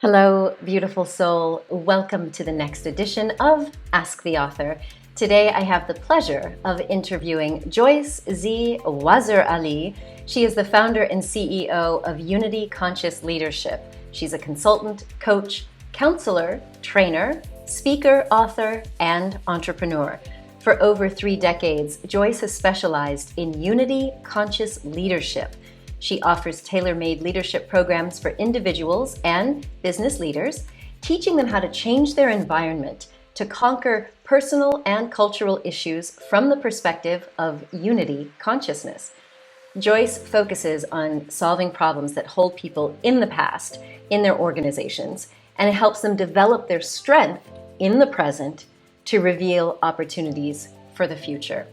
Hello, beautiful soul. Welcome to the next edition of Ask the Author. Today I have the pleasure of interviewing Joyce Z. Wazirali. She is the founder and CEO of Unity Conscious Leadership. She's a consultant, coach, counselor, trainer, speaker, author, and entrepreneur. For over 3 decades, Joyce has specialized in Unity Conscious Leadership. She offers tailor-made leadership programs for individuals and business leaders, teaching them how to change their environment to conquer personal and cultural issues from the perspective of unity consciousness. Joyce focuses on solving problems that hold people in the past in their organizations, and it helps them develop their strength in the present to reveal opportunities for the future.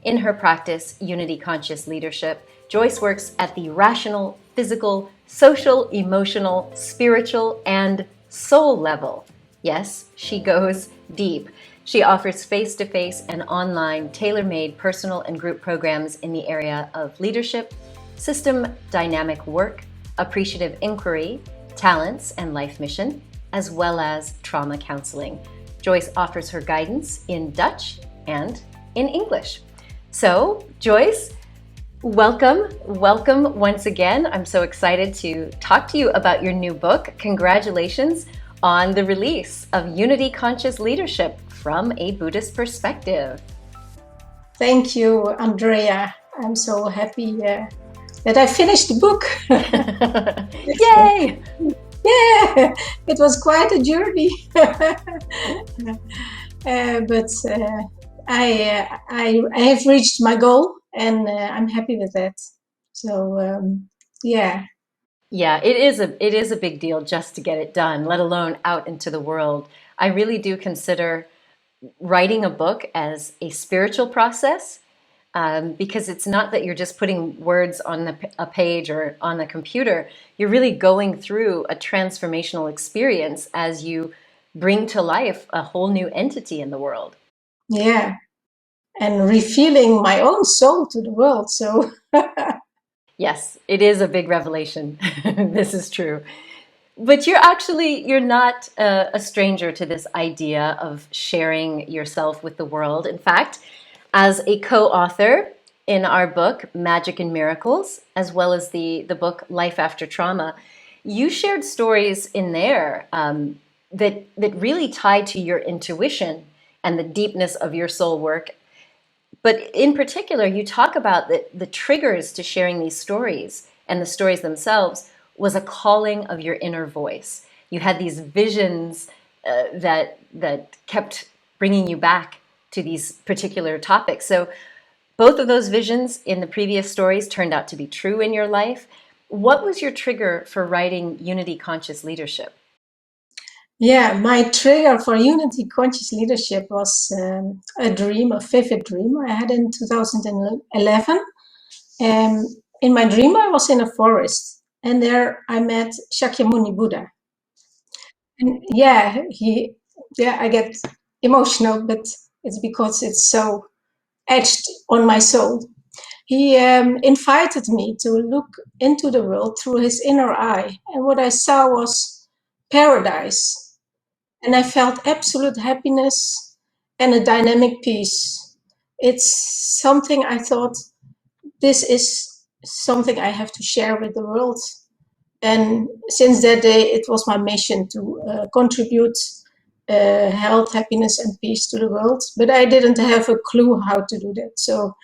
In her practice, Unity Conscious Leadership, Joyce works at the rational, physical, social, emotional, spiritual, and soul level. Yes, she goes deep. She offers face-to-face and online tailor-made personal and group programs in the area of leadership, system dynamic work, appreciative inquiry, talents and life mission, as well as trauma counseling. Joyce offers her guidance in Dutch and in English. So, Joyce, welcome once again. I'm so excited to talk to you about your new book. Congratulations on the release of Unity Conscious Leadership from a Buddhist perspective. Thank you, Andrea. I'm so happy that I finished the book. Yay! Yeah, it was quite a journey. But I have reached my goal, and I'm happy with that. So yeah. Yeah, it is a big deal just to get it done, let alone out into the world. I really do consider writing a book as a spiritual process, because it's not that you're just putting words on a page or on a computer. You're really going through a transformational experience as you bring to life a whole new entity in the world. Yeah, and revealing my own soul to the world. So Yes, it is a big revelation. This is true. But you're not a stranger to this idea of sharing yourself with the world. In fact, as a co-author in our book, Magic and Miracles, as well as the book Life After Trauma, you shared stories in there that really tie to your intuition and the deepness of your soul work. But in particular, you talk about the triggers to sharing these stories and the stories themselves was a calling of your inner voice. You had these visions that kept bringing you back to these particular topics. So both of those visions in the previous stories turned out to be true in your life. What was your trigger for writing Unity Conscious Leadership? yeah, my trigger for Unity Conscious Leadership was a dream, a vivid dream I had in 2011. In my dream, I was in a forest, and there I met Shakyamuni Buddha. And I get emotional, but it's because it's so etched on my soul. He invited me to look into the world through his inner eye, and what I saw was paradise. And I felt absolute happiness and a dynamic peace. It's something I thought, this is something I have to share with the world. And since that day, it was my mission to contribute health, happiness, and peace to the world. But I didn't have a clue how to do that. So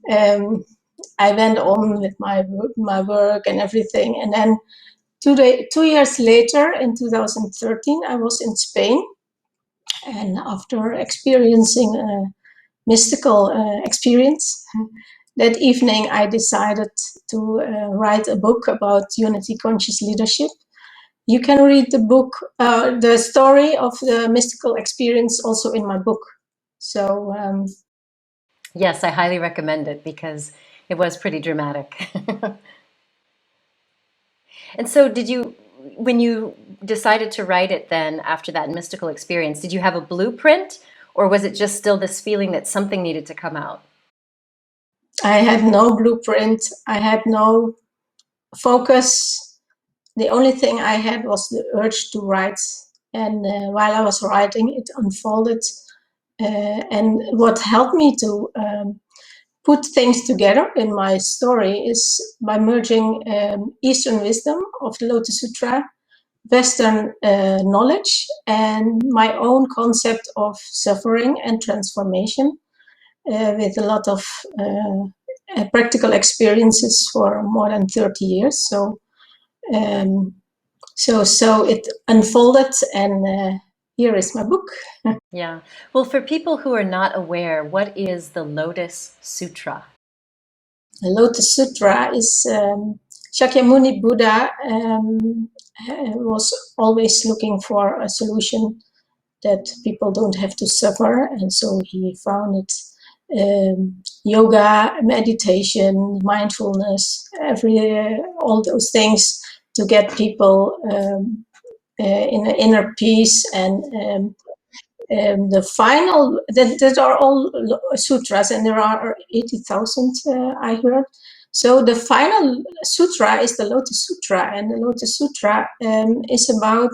I went on with my work and everything. And then 2 years later, in 2013, I was in Spain. And after experiencing a mystical experience, that evening I decided to write a book about Unity Conscious Leadership. You can read the book, the story of the mystical experience also in my book. So Yes, I highly recommend it because it was pretty dramatic. And so when you decided to write it then after that mystical experience, did you have a blueprint or was it just still this feeling that something needed to come out? I had no blueprint. I had no focus. the only thing I had was the urge to write. And while I was writing, it unfolded. And what helped me to put things together in my story is by merging Eastern wisdom of the Lotus Sutra, Western knowledge, and my own concept of suffering and transformation, with a lot of practical experiences for more than 30 years. So it unfolded, and here is my book. Yeah. Well, for people who are not aware, what is the Lotus Sutra? The Lotus Sutra is Shakyamuni Buddha was always looking for a solution that people don't have to suffer, and so he founded yoga, meditation, mindfulness, all those things to get people in an inner peace. And the final, that are all sutras, and there are 80,000, I heard. So the final sutra is the Lotus Sutra, and the Lotus Sutra is about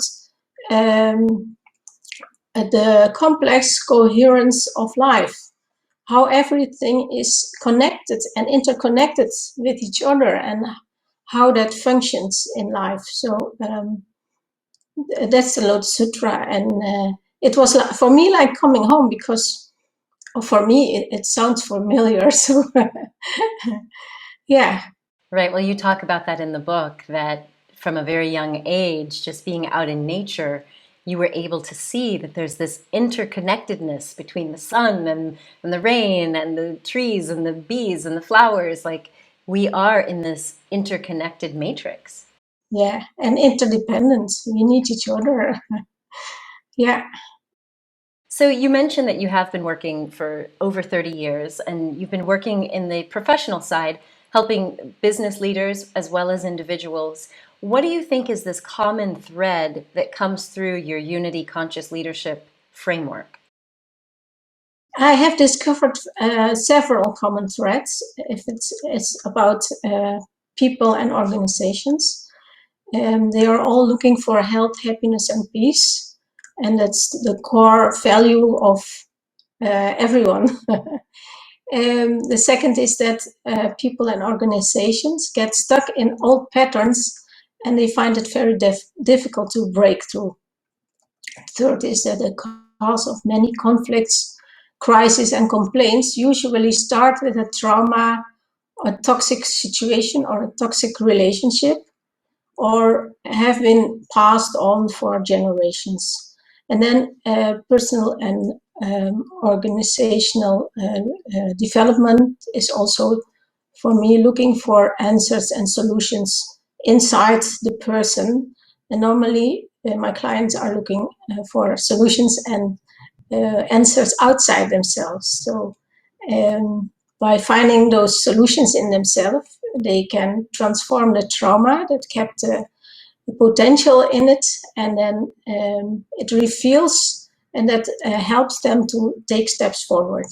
the complex coherence of life, how everything is connected and interconnected with each other, and how that functions in life. So that's the Lotus Sutra, and it was for me like coming home, because for me it sounds familiar. So yeah. Right. Well, you talk about that in the book, that from a very young age, just being out in nature, you were able to see that there's this interconnectedness between the sun and the rain and the trees and the bees and the flowers. Like, we are in this interconnected matrix. Yeah, and interdependence. We need each other. Yeah. So you mentioned that you have been working for over 30 years, and you've been working in the professional side, helping business leaders as well as individuals. What do you think is this common thread that comes through your Unity Conscious Leadership framework? I have discovered several common threads. If it's about people and organizations, they are all looking for health, happiness, and peace, and that's the core value of everyone. The second is that people and organizations get stuck in old patterns, and they find it very difficult to break through. Third is that the cause of many conflicts, crises, and complaints usually start with a trauma, a toxic situation, or a toxic relationship, or have been passed on for generations. And then personal and organizational development is also, for me, looking for answers and solutions inside the person. And normally my clients are looking for solutions and answers outside themselves. So by finding those solutions in themselves, they can transform the trauma that kept the potential in it, and then it reveals, and that helps them to take steps forward.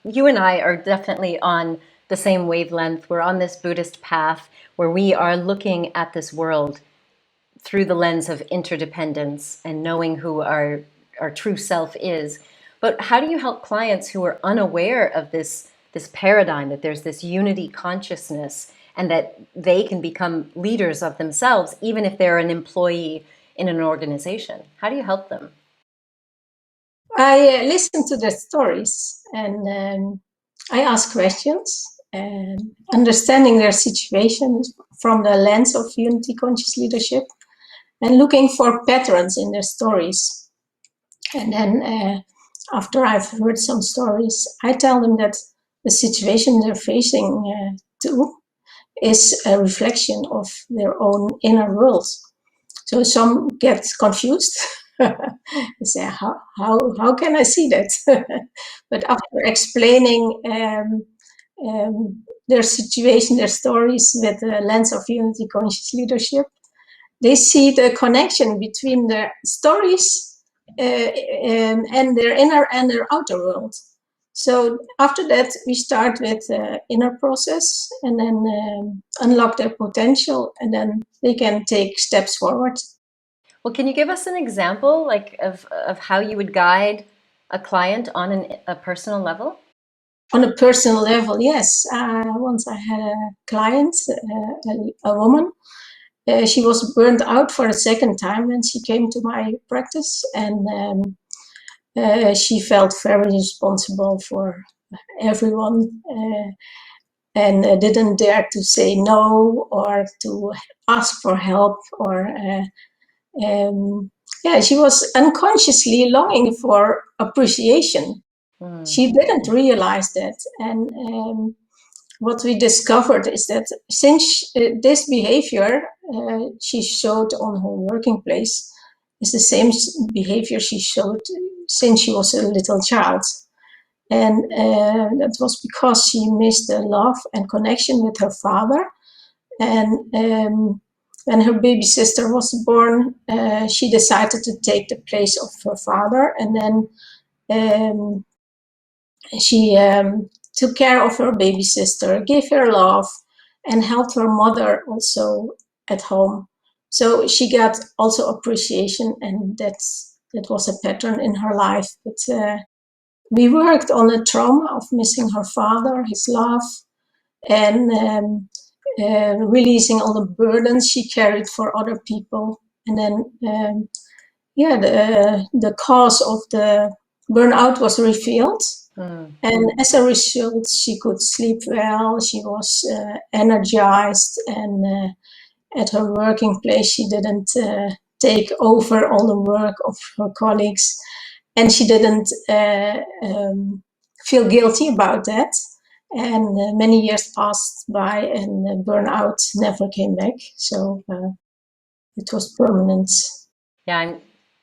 You and I are definitely on the same wavelength. We're on this Buddhist path where we are looking at this world through the lens of interdependence and knowing who our true self is. But how do you help clients who are unaware of this paradigm, that there's this unity consciousness and that they can become leaders of themselves, even if they're an employee in an organization? How do you help them? I listen to their stories, and I ask questions, understanding their situation from the lens of unity conscious leadership, and looking for patterns in their stories. And then after I've heard some stories, I tell them that the situation they're facing too is a reflection of their own inner world. So some get confused. They say, how can I see that? But after explaining their situation, their stories with the lens of unity conscious leadership, they see the connection between their stories and their inner and their outer world. So after that, we start with inner process and then unlock their potential, and then they can take steps forward. Well, can you give us an example, like of how you would guide a client on a personal level? On a personal level, yes. Once I had a client, a woman. She was burned out for a second time when she came to my practice, and she felt very responsible for everyone, and didn't dare to say no or to ask for help, or yeah, she was unconsciously longing for appreciation. She didn't realize that, and what we discovered is that since this behavior she showed on her working place is the same behavior she showed since she was a little child. And that was because she missed the love and connection with her father. And when her baby sister was born, she decided to take the place of her father. And then she took care of her baby sister, gave her love, and helped her mother also at home. So she got also appreciation, and that was a pattern in her life. But we worked on the trauma of missing her father, his love, and releasing all the burdens she carried for other people. And then, yeah, the cause of the burnout was revealed. And as a result, she could sleep well, she was energized, and at her working place, she didn't take over all the work of her colleagues, and she didn't feel guilty about that. And many years passed by, and burnout never came back. So it was permanent. Yeah,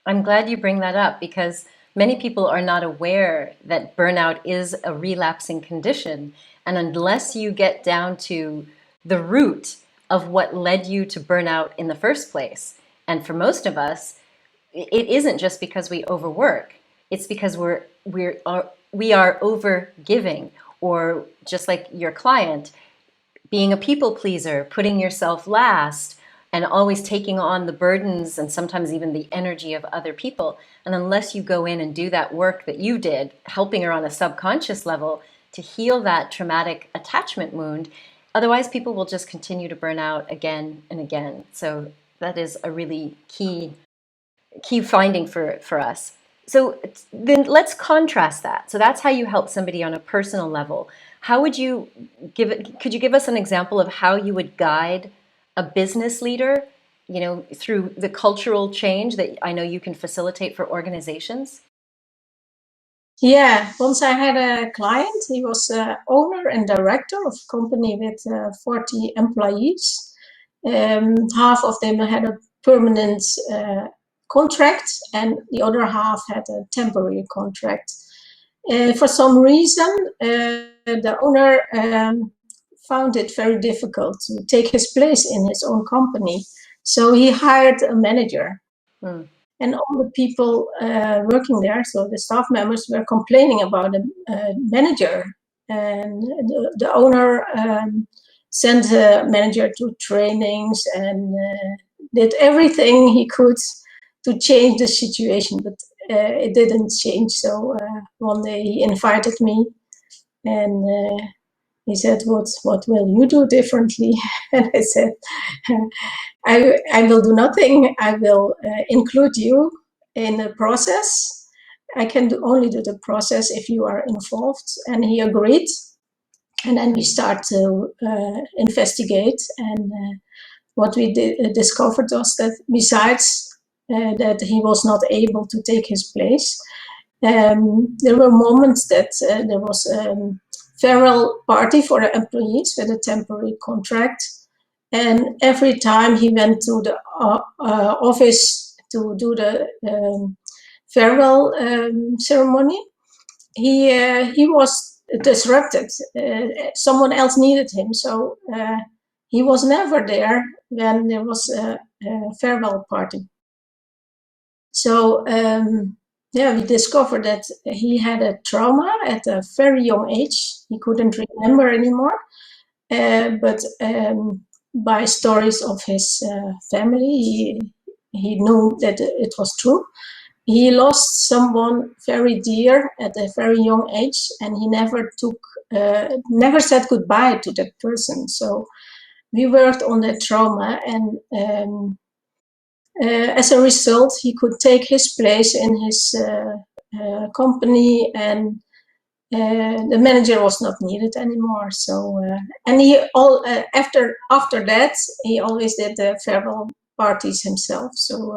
I'm glad you bring that up, because many people are not aware that burnout is a relapsing condition. And unless you get down to the root of what led you to burnout in the first place, and for most of us, it isn't just because we overwork. It's because we are over giving, or just like your client, being a people pleaser, putting yourself last, and always taking on the burdens and sometimes even the energy of other people. And unless you go in and do that work that you did, helping her on a subconscious level to heal that traumatic attachment wound, otherwise people will just continue to burn out again and again. So that is a really key finding for us. So then let's contrast that. So that's how you help somebody on a personal level. How would you could you give us an example of how you would guide a business leader, through the cultural change that I know you can facilitate for organizations? Yeah, once I had a client. He was owner and director of a company with 40 employees. Half of them had a permanent contract, and the other half had a temporary contract. For some reason, the owner found it very difficult to take his place in his own company. So he hired a manager. And all the people working there, so the staff members, were complaining about the manager. And the owner sent the manager to trainings and did everything he could to change the situation, but it didn't change. So one day he invited me, and he said, what will you do differently? And I said, I will do nothing. I will include you in the process. I can only do the process if you are involved. And he agreed. And then we start to investigate. And what we discovered was that besides that he was not able to take his place, there were moments that there was farewell party for the employees with a temporary contract. And every time he went to the office to do the farewell ceremony, he was disrupted. Someone else needed him, so he was never there when there was a farewell party. So Yeah, we discovered that he had a trauma at a very young age. He couldn't remember anymore. But by stories of his family, he knew that it was true. He lost someone very dear at a very young age, and he never said goodbye to that person. So we worked on that trauma, and as a result, he could take his place in his company, and the manager was not needed anymore. So and he after that he always did the farewell parties himself. So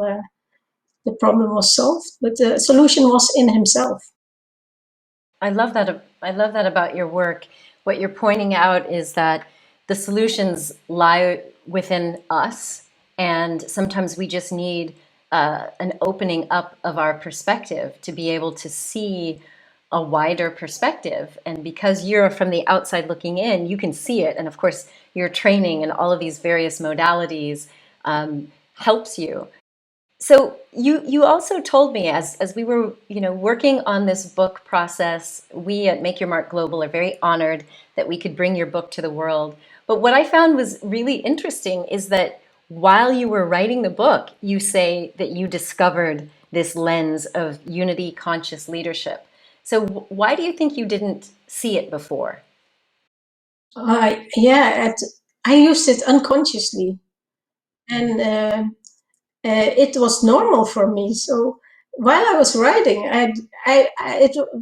the problem was solved, but the solution was in himself. I love that. I love that about your work. What you're pointing out is that the solutions lie within us, and sometimes we just need an opening up of our perspective to be able to see a wider perspective. And because you're from the outside looking in, you can see it. And of course, your training and all of these various modalities helps you. So you also told me as we were working on this book process, we at Make Your Mark Global are very honored that we could bring your book to the world. But what I found was really interesting is that while you were writing the book, you say that you discovered this lens of unity conscious leadership. So why do you think you didn't see it before? Yeah, I used it unconsciously, and it was normal for me. So while I was writing,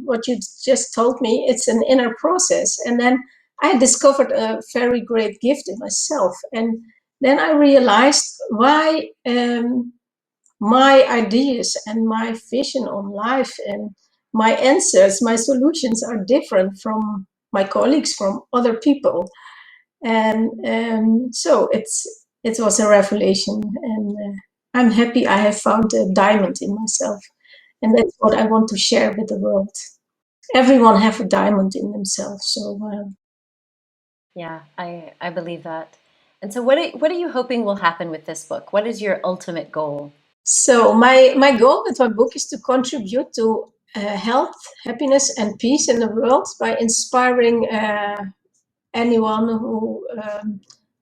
what you just told me, it's an inner process. And then I discovered a very great gift in myself. And then I realized why my ideas and my vision on life and my answers, my solutions are different from my colleagues, from other people. And so it was a revelation, and I'm happy I have found a diamond in myself, and that's what I want to share with the world. Everyone have a diamond in themselves. So Yeah, I believe that. And so what are you hoping will happen with this book? What is your ultimate goal? my goal with my book is to contribute to health, happiness, and peace in the world by inspiring anyone who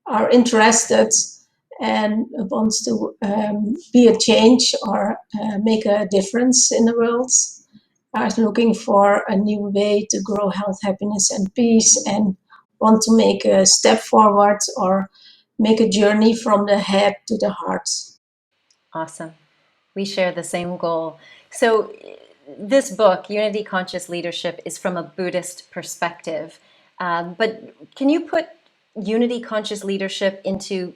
are interested and wants to be a change or make a difference in the world, are looking for a new way to grow health, happiness, and peace, and want to make a step forward or make a journey from the head to the heart. Awesome. We share the same goal. So, this book, Unity Conscious Leadership, is from a Buddhist perspective. But can you put unity conscious leadership into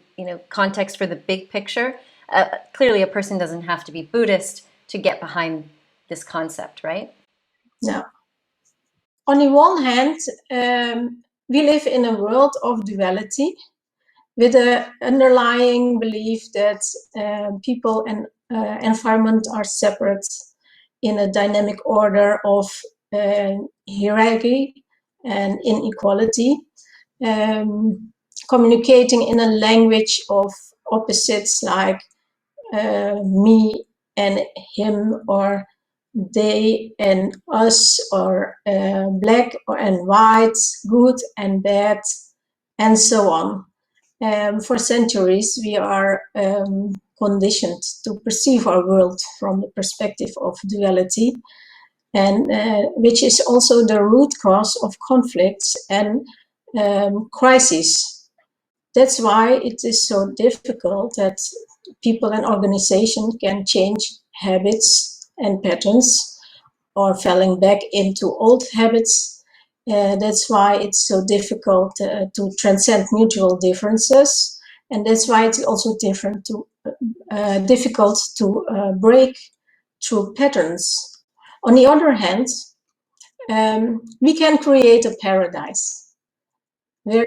context for the big picture? Clearly, a person doesn't have to be Buddhist to get behind this concept, right? Now, on the one hand, we live in a world of duality with an underlying belief that people and environment are separate in a dynamic order of hierarchy and inequality, communicating in a language of opposites like me and him, or they and us, or black and white, good and bad, and so on. For centuries, we are conditioned to perceive our world from the perspective of duality, and which is also the root cause of conflicts and crises. That's why it is so difficult that people and organizations can change habits and patterns or falling back into old habits. That's why it's so difficult to transcend mutual differences, and that's why it's also difficult to break through patterns. On the other hand, we can create a paradise where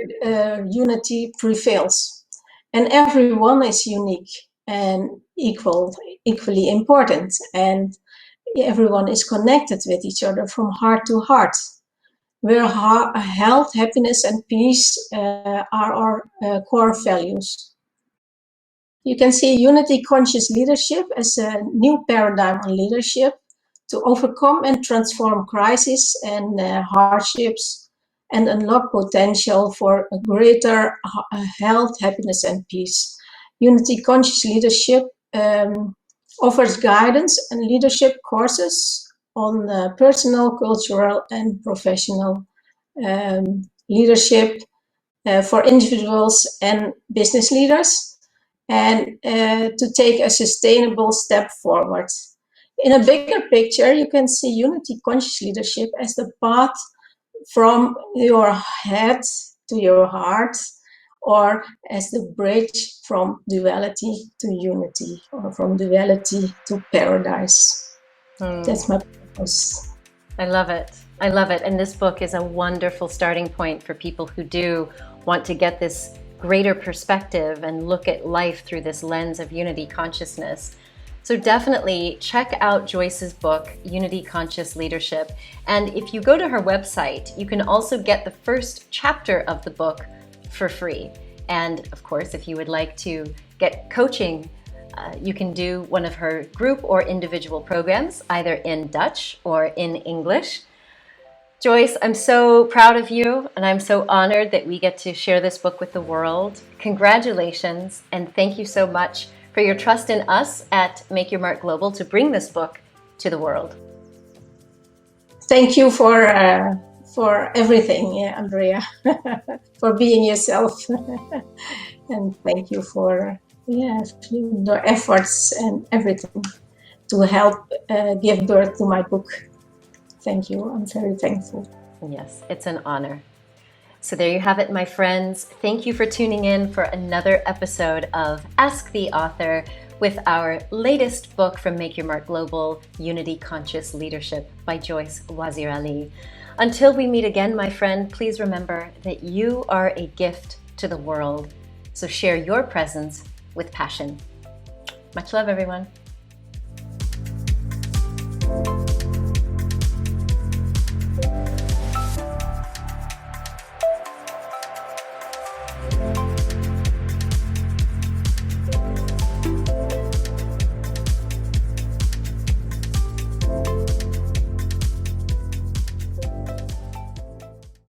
unity prevails, and everyone is unique and equally important, and everyone is connected with each other from heart to heart, where health, happiness, and peace are our core values. You can see unity conscious leadership as a new paradigm on leadership, to overcome and transform crises and hardships and unlock potential for a greater health, happiness, and peace. Unity Conscious Leadership offers guidance and leadership courses on personal, cultural, and professional leadership for individuals and business leaders, and to take a sustainable step forward. In a bigger picture, you can see Unity Conscious Leadership as the path from your head to your heart, or as the bridge from duality to unity, or from duality to paradise. That's my purpose. I love it. I love it. And this book is a wonderful starting point for people who do want to get this greater perspective and look at life through this lens of unity consciousness. So definitely check out Joyce's book, Unity Conscious Leadership. And if you go to her website, you can also get the first chapter of the book for free. And of course, if you would like to get coaching, you can do one of her group or individual programs, either in Dutch or in English. Joyce, I'm so proud of you, and I'm so honored that we get to share this book with the world. Congratulations, and thank you so much for your trust in us at Make Your Mark Global to bring this book to the world. Thank you for everything, Andrea, for being yourself, and thank you for the efforts and everything to help give birth to my book. Thank you. I'm very thankful. Yes, it's an honor. So there you have it, my friends. Thank you for tuning in for another episode of Ask the Author with our latest book from Make Your Mark Global, Unity Conscious Leadership by Joyce Wazirali. Until we meet again, my friend, please remember that you are a gift to the world. So share your presence with passion. Much love, everyone.